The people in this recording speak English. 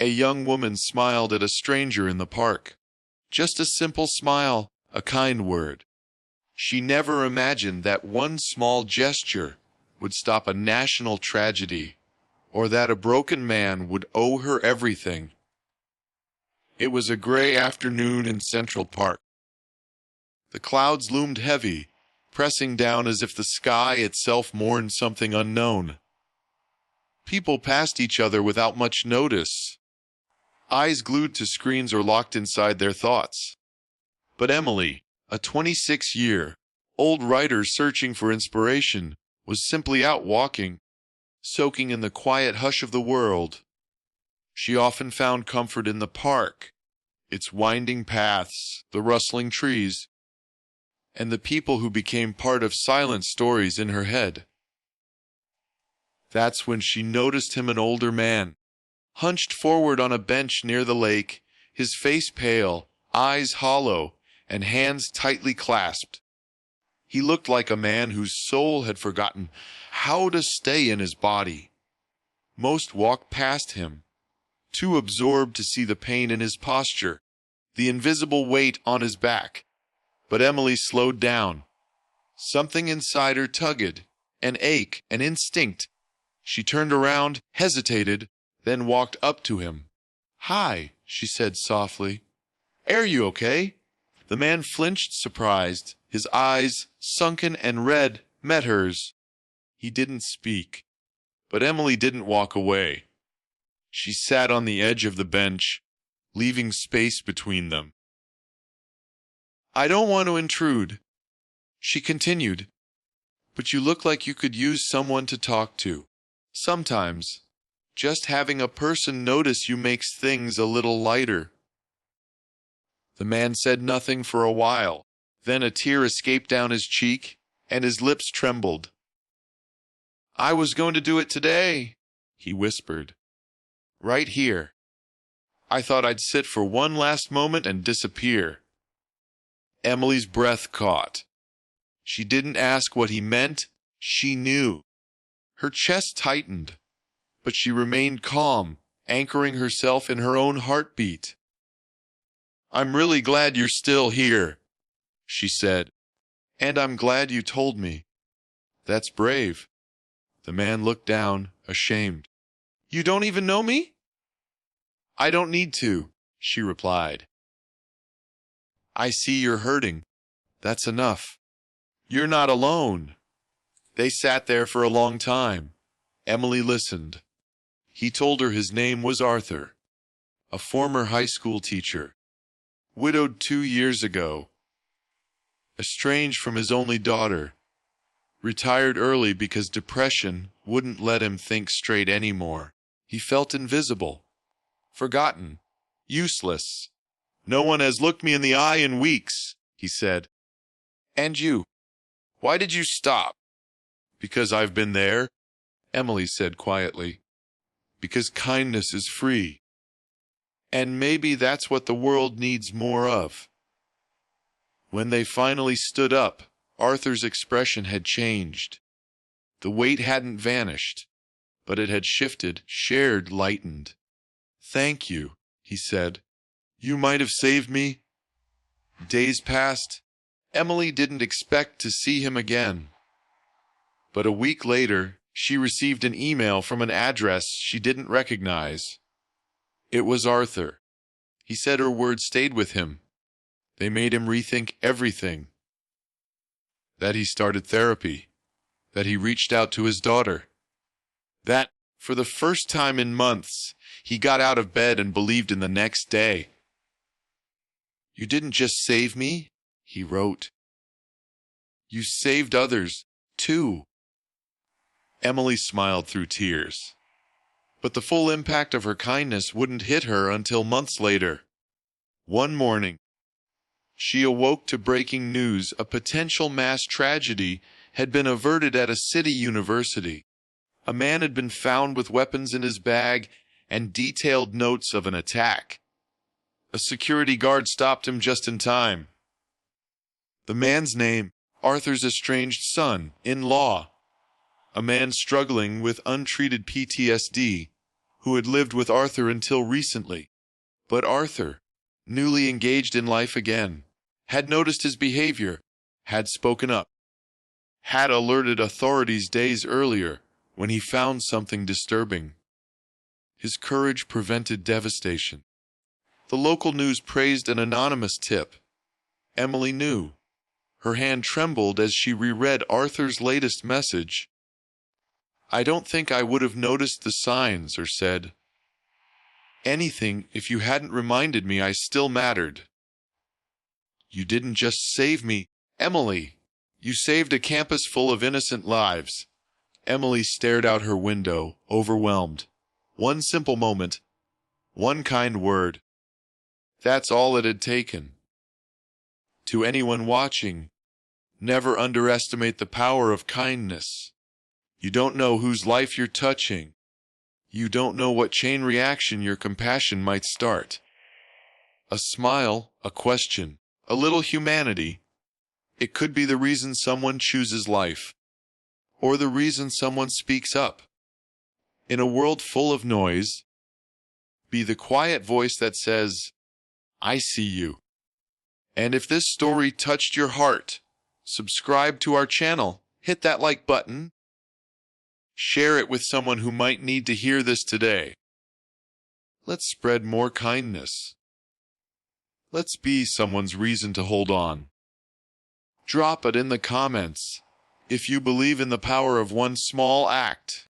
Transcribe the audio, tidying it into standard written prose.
A young woman smiled at a stranger in the park. Just a simple smile, a kind word. She never imagined that one small gesture would stop a national tragedy, or that a broken man would owe her everything. It was a gray afternoon in Central Park. The clouds loomed heavy, pressing down as if the sky itself mourned something unknown. People passed each other without much notice, eyes glued to screens or locked inside their thoughts. But Emily, a 26-year-old writer searching for inspiration, was simply out walking, soaking in the quiet hush of the world. She often found comfort in the park, its winding paths, the rustling trees, and the people who became part of silent stories in her head. That's when she noticed him, an older man, hunched forward on a bench near the lake, his face pale, eyes hollow, and hands tightly clasped. He looked like a man whose soul had forgotten how to stay in his body. Most walked past him, too absorbed to see the pain in his posture, the invisible weight on his back. But Emily slowed down. Something inside her tugged, an ache, an instinct. She turned around, hesitated, then walked up to him. "Hi," she said softly. "Are you okay?" The man flinched, surprised. His eyes, sunken and red, met hers. He didn't speak. But Emily didn't walk away. She sat on the edge of the bench, leaving space between them. "I don't want to intrude," she continued, "but you look like you could use someone to talk to. Sometimes, just having a person notice you makes things a little lighter." The man said nothing for a while. Then a tear escaped down his cheek, and his lips trembled. "I was going to do it today," he whispered. "Right here. I thought I'd sit for one last moment and disappear." Emily's breath caught. She didn't ask what he meant. She knew. Her chest tightened, but she remained calm, anchoring herself in her own heartbeat. "I'm really glad you're still here," she said. "And I'm glad you told me." "That's brave." The man looked down, ashamed. "You don't even know me?" "I don't need to," she replied. "I see you're hurting. That's enough. You're not alone." They sat there for a long time. Emily listened. He told her his name was Arthur, a former high school teacher, widowed 2 years ago, estranged from his only daughter, retired early because depression wouldn't let him think straight anymore. He felt invisible, forgotten, useless. "No one has looked me in the eye in weeks," he said. "And you? Why did you stop?" "Because I've been there," Emily said quietly. "Because kindness is free. And maybe that's what the world needs more of." When they finally stood up, Arthur's expression had changed. The weight hadn't vanished, but it had shifted, shared, lightened. "Thank you," he said. "You might have saved me." Days passed. Emily didn't expect to see him again. But a week later, she received an email from an address she didn't recognize. It was Arthur. He said her words stayed with him. They made him rethink everything. That he started therapy. That he reached out to his daughter. That, for the first time in months, he got out of bed and believed in the next day. "You didn't just save me," he wrote. "You saved others, too." Emily smiled through tears. But the full impact of her kindness wouldn't hit her until months later. One morning, she awoke to breaking news: a potential mass tragedy had been averted at a city university. A man had been found with weapons in his bag and detailed notes of an attack. A security guard stopped him just in time. The man's name, Arthur's estranged son-in-law, a man struggling with untreated PTSD, who had lived with Arthur until recently. But Arthur, newly engaged in life again, had noticed his behavior, had spoken up, had alerted authorities days earlier when he found something disturbing. His courage prevented devastation. The local news praised an anonymous tip. Emily knew. Her hand trembled as she reread Arthur's latest message. "I don't think I would have noticed the signs or said anything if you hadn't reminded me I still mattered. You didn't just save me, Emily. You saved a campus full of innocent lives." Emily stared out her window, overwhelmed. One simple moment, one kind word. That's all it had taken. To anyone watching, never underestimate the power of kindness. You don't know whose life you're touching. You don't know what chain reaction your compassion might start. A smile, a question, a little humanity. It could be the reason someone chooses life, or the reason someone speaks up. In a world full of noise, be the quiet voice that says, "I see you." And if this story touched your heart, subscribe to our channel, hit that like button, share it with someone who might need to hear this today. Let's spread more kindness. Let's be someone's reason to hold on. Drop it in the comments if you believe in the power of one small act.